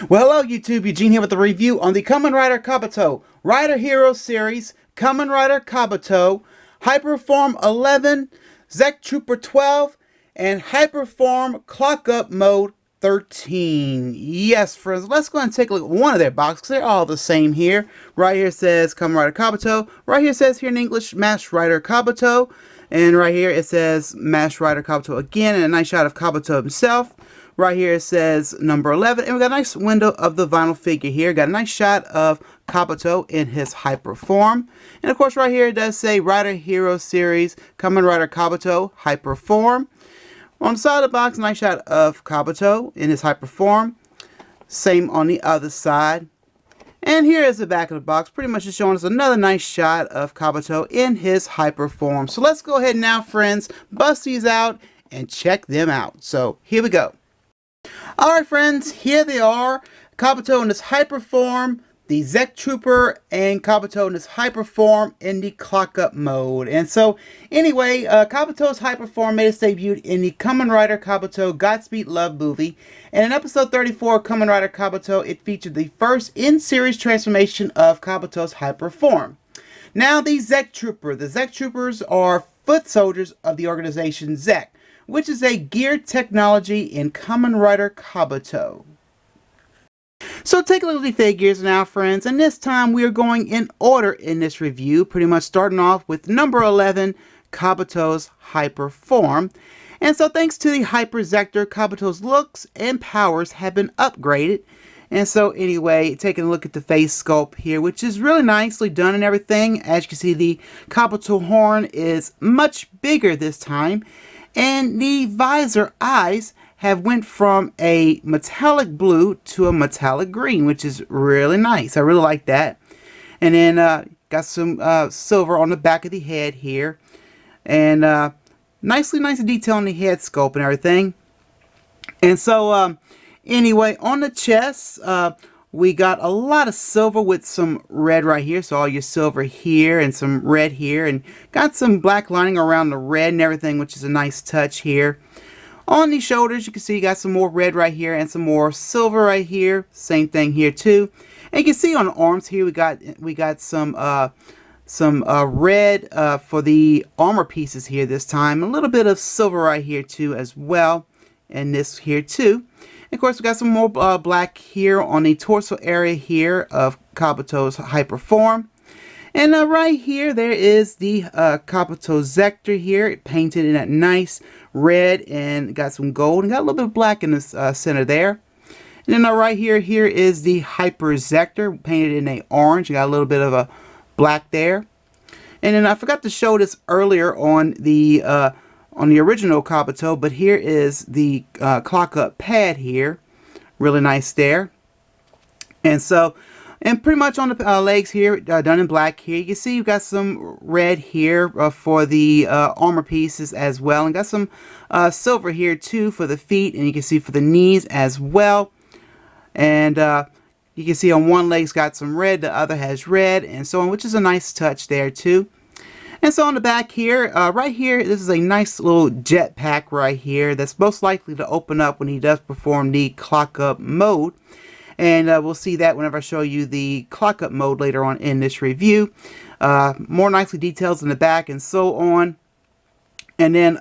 Well, hello YouTube, Eugene here with a review on the Kamen Rider Kabuto Rider Hero Series, Kamen Rider Kabuto, Hyperform 11, ZECTrooper 12, and Hyperform Clock Up Mode 13. Yes, friends, let's go and take a look at one of their boxes. They're all the same here. Right here says Kamen Rider Kabuto. Right here says here in English, Masked Rider Kabuto. And right here it says Masked Rider Kabuto again, and a nice shot of Kabuto himself. Right here it says number 11, and we got a nice window of the vinyl figure here. Got a nice shot of Kabuto in his hyper form. And of course right here it does say Rider Hero Series, Kamen Rider Kabuto, hyper form. On the side of the box, a nice shot of Kabuto in his hyper form. Same on the other side. And here is the back of the box, pretty much just showing us another nice shot of Kabuto in his hyper form. So let's go ahead now, friends, bust these out and check them out. So here we go. Alright friends, here they are, Kabuto in his hyper form, the ZECTrooper, and Kabuto in his hyper form in the clock up mode. And so anyway, Kabuto's hyper form made its debut in the Kamen Rider Kabuto Godspeed Love movie. And in episode 34 of Kamen Rider Kabuto, it featured the first in-series transformation of Kabuto's hyper form. Now the ZECTroopers are foot soldiers of the organization Zect, which is a geared technology in Kamen Rider Kabuto. So take a look at the figures now, friends, and this time we are going in order in this review, pretty much starting off with number 11, Kabuto's hyper form. And so thanks to the Hyper Zector, Kabuto's looks and powers have been upgraded. And so anyway, taking a look at the face sculpt here, which is really nicely done and everything. As you can see, the Kabuto horn is much bigger this time. And the visor eyes have went from a metallic blue to a metallic green, which is really nice. I really like that. And then got some silver on the back of the head here. And nice detail on the head sculpt and everything. And so anyway, on the chest, we got a lot of silver with some red right here. So all your silver here and some red here. And got some black lining around the red and everything, which is a nice touch here. On the shoulders, you can see you got some more red right here and some more silver right here. Same thing here too. And you can see on the arms here, we got some red for the armor pieces here this time. A little bit of silver right here too as well. And this here too. Of course, we got some more black here on the torso area here of Kabuto's hyper form. And right here, there is the Kabuto Zector here, painted in that nice red and got some gold and got a little bit of black in the center there. And then right here is the Hyper Zector, painted in a orange. You got a little bit of a black there. And then I forgot to show this earlier on the original Kabuto, but here is the clock up pad here. Really nice there. And so, and pretty much on the legs here, done in black here. You can see you've got some red here for the armor pieces as well. And got some silver here too for the feet. And you can see for the knees as well. And you can see on one leg's got some red, the other has red, and so on, which is a nice touch there too. And so on the back here, right here, this is a nice little jet pack right here that's most likely to open up when he does perform the clock up mode. And we'll see that whenever I show you the clock up mode later on in this review. More nicely details in the back and so on. And then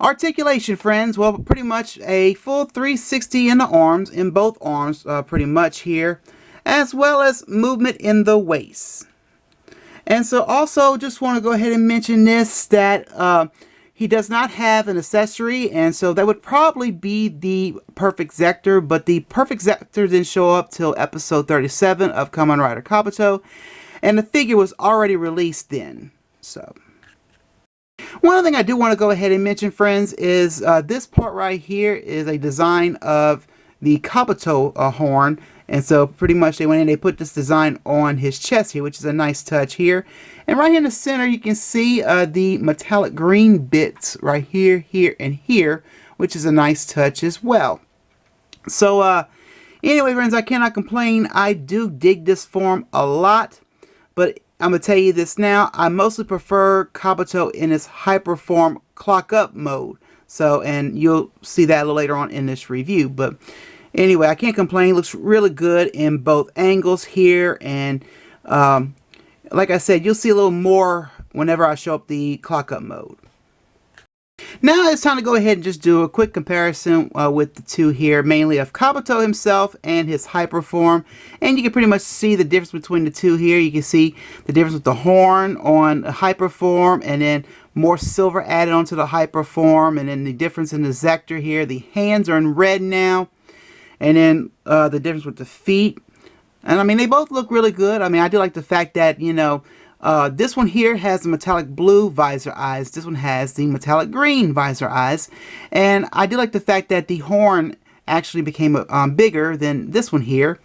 articulation, friends, well, pretty much a full 360 in the arms, in both arms, pretty much here, as well as movement in the waist. And so also just want to go ahead and mention this, that he does not have an accessory, and so that would probably be the Perfect Zector, but the Perfect Zector didn't show up till episode 37 of Kamen Rider Kabuto, and the figure was already released then. So one other thing I do want to go ahead and mention, friends, is this part right here is a design of the Kabuto horn. And so pretty much they went in, they put this design on his chest here, which is a nice touch here. And right here in the center, you can see the metallic green bits right here, here, and here, which is a nice touch as well. So anyway, friends, I cannot complain. I do dig this form a lot, but I'm going to tell you this now. I mostly prefer Kabuto in its hyperform clock up mode. So, and you'll see that a little later on in this review. But Anyway, I can't complain. Looks really good in both angles here. And like I said, you'll see a little more whenever I show up the clock up mode. Now it's time to go ahead and just do a quick comparison with the two here, mainly of Kabuto himself and his hyper form. And you can pretty much see the difference between the two here. You can see the difference with the horn on the hyper form, and then more silver added onto the hyper form, and then the difference in the Zector here. The hands are in red now, and then the difference with the feet. And I mean, they both look really good. I mean, I do like the fact that, you know, this one here has the metallic blue visor eyes. This one has the metallic green visor eyes. And I do like the fact that the horn actually became bigger than this one here.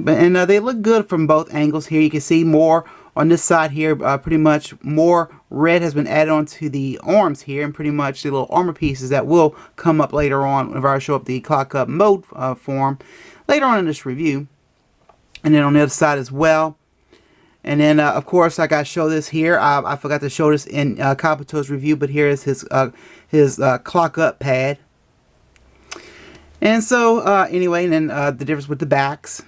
And they look good from both angles here. You can see more on this side here. Pretty much more red has been added onto the arms here, and pretty much the little armor pieces that will come up later on whenever I show up the clock up mode form later on in this review. And then on the other side as well. And then, of course, I got to show this here. I forgot to show this in Kabuto's review, but here is his clock up pad. And so, anyway, and then the difference with the backs.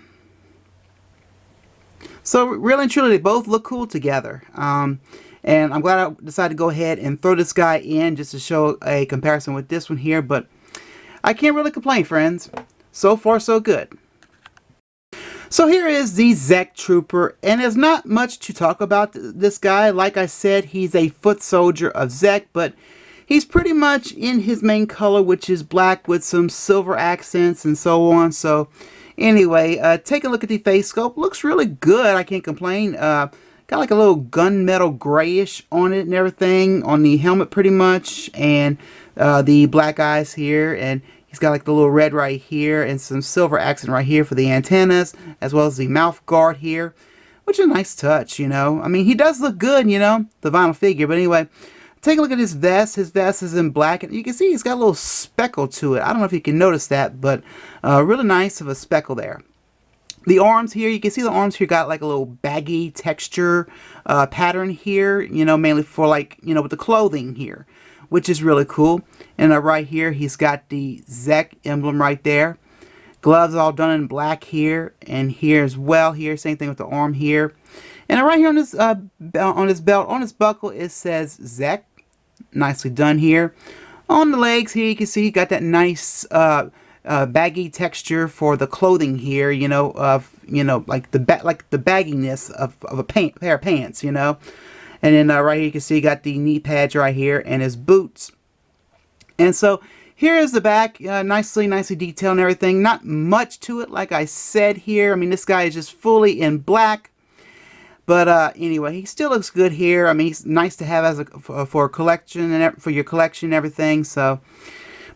So, really and truly, they both look cool together. And I'm glad I decided to go ahead and throw this guy in just to show a comparison with this one here. But I can't really complain, friends. So far, so good. So here is the ZECTrooper, and there's not much to talk about this guy. Like I said, he's a foot soldier of Zect, but he's pretty much in his main color, which is black with some silver accents and so on. So anyway, take a look at the face sculpt. Looks really good. I can't complain. Got like a little gunmetal grayish on it and everything on the helmet pretty much, and the black eyes here, and he's got like the little red right here and some silver accent right here for the antennas, as well as the mouth guard here, which is a nice touch, you know. I mean, he does look good, you know, the vinyl figure. But anyway, take a look at his vest. His vest is in black, and you can see he's got a little speckle to it. I don't know if you can notice that, but really nice of a speckle there. The arms here, you can see the arms here got like a little baggy texture pattern here, you know, mainly for like, you know, with the clothing here, which is really cool. And right here, he's got the Zect emblem right there. Gloves all done in black here, and here as well. Here, same thing with the arm here. And right here on this belt, on this buckle, it says Zect. Nicely done here. On the legs here, you can see you got that nice baggy texture for the clothing here. You know, like the bagginess of a pair of pants. You know. And then right here you can see you got the knee pads right here and his boots. And so here is the back, nicely detailed and everything. Not much to it, like I said here. I mean, this guy is just fully in black. But anyway, he still looks good here. I mean, he's nice to have as for a collection and for your collection and everything. So,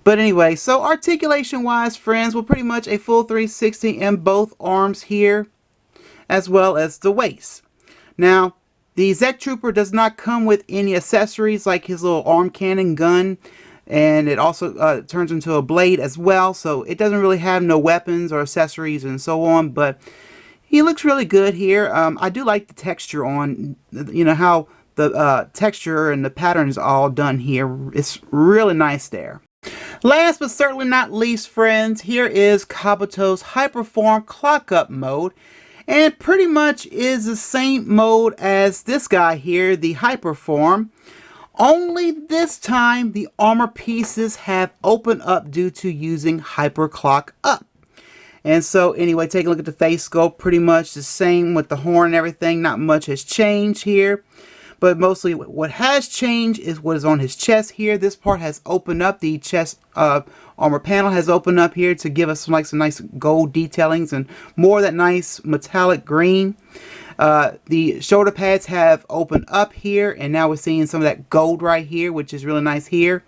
but anyway, so articulation-wise, friends, we're pretty much a full 360 in both arms here, as well as the waist. Now, the ZECTrooper does not come with any accessories like his little arm cannon gun, and it also turns into a blade as well, so it doesn't really have no weapons or accessories and so on, but he looks really good here. I do like the texture on, you know, how the texture and the pattern is all done here. It's really nice there. Last but certainly not least, friends, here is Kabuto's Hyperform Clock Up mode. And pretty much is the same mode as this guy here, the Hyperform. Only this time the armor pieces have opened up due to using Hyper Clock Up. And so anyway, take a look at the face sculpt. Pretty much the same with the horn and everything. Not much has changed here. But mostly what has changed is what is on his chest here. This part has opened up. The chest armor panel has opened up here to give us some nice gold detailings and more of that nice metallic green. The shoulder pads have opened up here, and now we're seeing some of that gold right here, which is really nice here.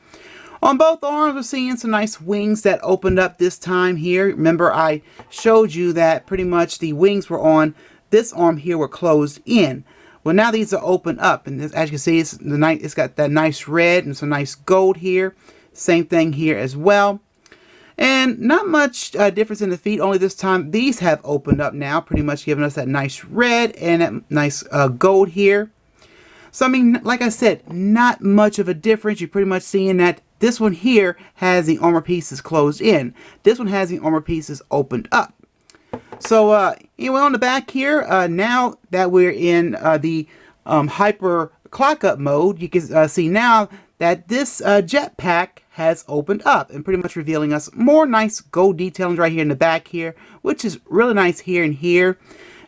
On both arms, we're seeing some nice wings that opened up this time here. Remember, I showed you that pretty much the wings were on this arm here were closed in. Well, now these are open up, and as you can see, it's got that nice red and some nice gold here. Same thing here as well. And not much difference in the feet, only this time these have opened up now, pretty much giving us that nice red and that nice gold here. So, I mean, like I said, not much of a difference. You're pretty much seeing that This one here has the armor pieces closed in. This one has the armor pieces opened up. So anyway, on the back here, now that we're in the hyper clock up mode, you can see now that this jetpack has opened up and pretty much revealing us more nice gold detailing right here in the back here, which is really nice here and here.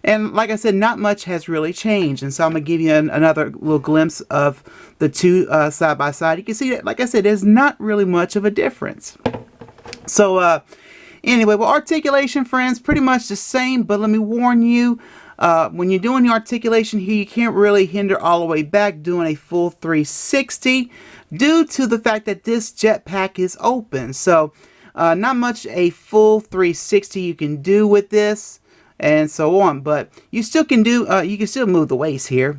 And like I said, not much has really changed. And so I'm going to give you another little glimpse of the two side by side. You can see that, like I said, there's not really much of a difference. So anyway, well, articulation, friends, pretty much the same. But let me warn you, when you're doing the articulation here, you can't really hinder all the way back doing a full 360 due to the fact that this jetpack is open. So not much a full 360 you can do with this, and so on, but you still can do you can still move the waist here.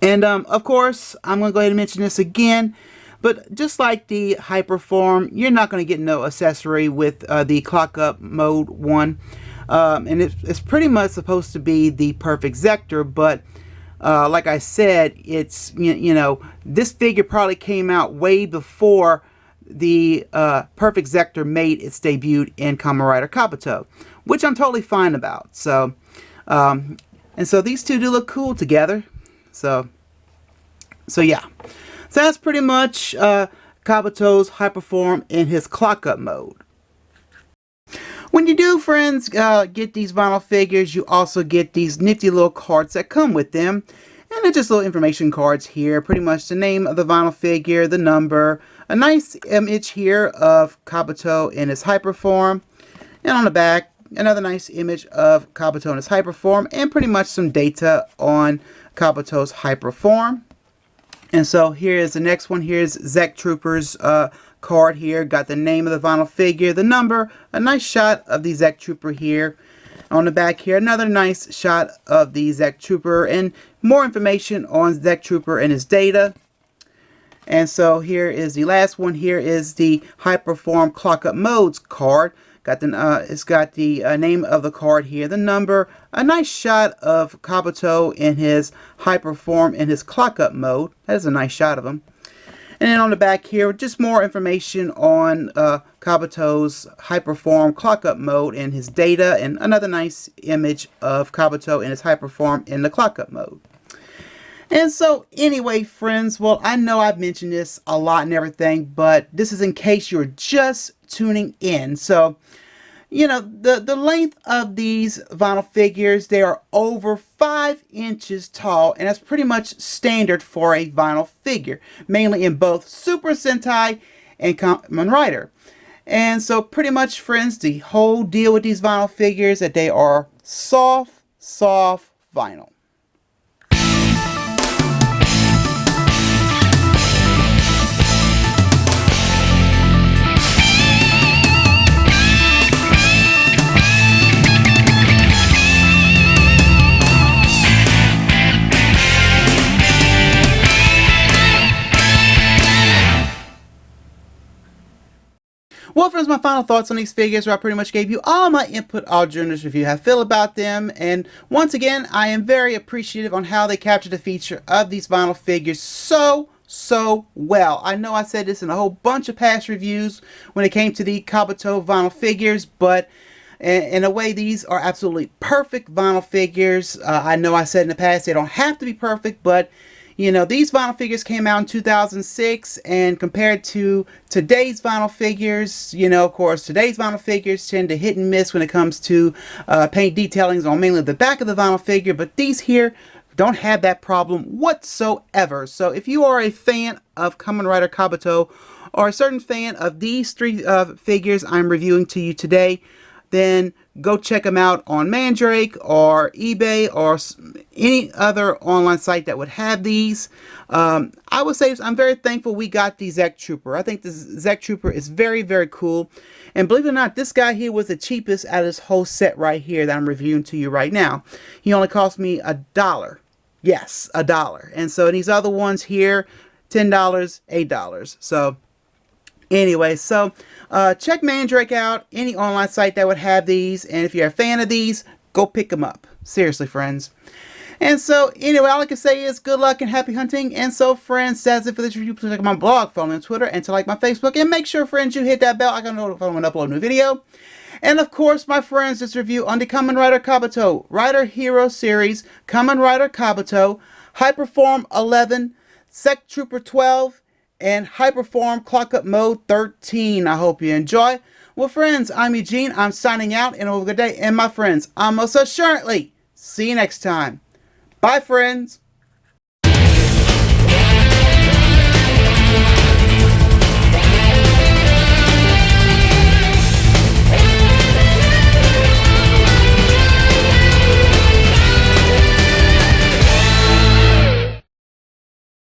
And of course, I'm going to go ahead and mention this again, but just like the Hyperform, you're not going to get no accessory with the clock up mode 1, and it's pretty much supposed to be the perfect Zector, but like I said, it's you know, this figure probably came out way before the perfect Zector made its debut in Kamen Rider Kabuto, which I'm totally fine about. So and so these two do look cool together. So yeah, so that's pretty much Kabuto's Hyperform in his clock up mode. When you do, friends, get these vinyl figures, you also get these nifty little cards that come with them. And they're just little information cards here. Pretty much the name of the vinyl figure, the number, a nice image here of Kabuto in his Hyperform. And on the back, another nice image of Kabuto in his Hyperform. And pretty much some data on Kabuto's Hyperform. And so here is the next one. Here's ZECTrooper's card here. Got the name of the vinyl figure, the number, a nice shot of the ZECTrooper here. On the back here, another nice shot of the ZECTrooper and more information on ZECTrooper and his data. And so here is the last one. Here is the Hyperform Clock Up Modes card. Got the it's got the name of the card here, the number, a nice shot of Kabuto in his Hyperform in his Clock Up mode. That is a nice shot of him. And then on the back here, just more information on Kabuto's Hyperform Clock Up mode and his data, and another nice image of Kabuto in his Hyperform in the Clock Up mode. And so anyway, friends, well, I know I've mentioned this a lot and everything, but this is in case you're just tuning in. So, you know, the length of these vinyl figures, they are over 5 inches tall, and that's pretty much standard for a vinyl figure, mainly in both Super Sentai and Kamen Rider. And so pretty much, friends, the whole deal with these vinyl figures that they are soft vinyl. Well, friends, my final thoughts on these figures, where I pretty much gave you all my input, all journalist review, how I feel about them. And once again, I am very appreciative on how they captured the feature of these vinyl figures so well. I know I said this in a whole bunch of past reviews when it came to the Kabuto vinyl figures, but in a way, these are absolutely perfect vinyl figures. I know I said in the past they don't have to be perfect, but you know, these vinyl figures came out in 2006, and compared to today's vinyl figures, you know, of course, today's vinyl figures tend to hit and miss when it comes to paint detailings on mainly the back of the vinyl figure, but these here don't have that problem whatsoever. So if you are a fan of Kamen Rider Kabuto, or a certain fan of these three figures I'm reviewing to you today, then go check them out on Mandrake or eBay or any other online site that would have these. I would say I'm very thankful we got the ZECTrooper. I think this ZECTrooper is very cool. And believe it or not, this guy here was the cheapest out of this whole set right here that I'm reviewing to you right now. He only cost me $1. Yes, $1. And so these other ones here, $10, $8. So anyway, so check Mandrake out, any online site that would have these, and if you're a fan of these, go pick them up. Seriously, friends. And so, anyway, all I can say is good luck and happy hunting. And so, friends, that's it for this review. Please like my blog, follow me on Twitter, and to like my Facebook. And make sure, friends, you hit that bell. I can notify when I upload a new video. And of course, my friends, this review on the Kamen Rider Kabuto Rider Hero Series, Kamen Rider Kabuto, Hyperform 11, ZECTrooper 12, and Hyperform Clock Up Mode 13. I hope you enjoy. Well, friends, I'm Eugene. I'm signing out, and have a good day. And my friends, I'll most assuredly see you next time. Bye, friends.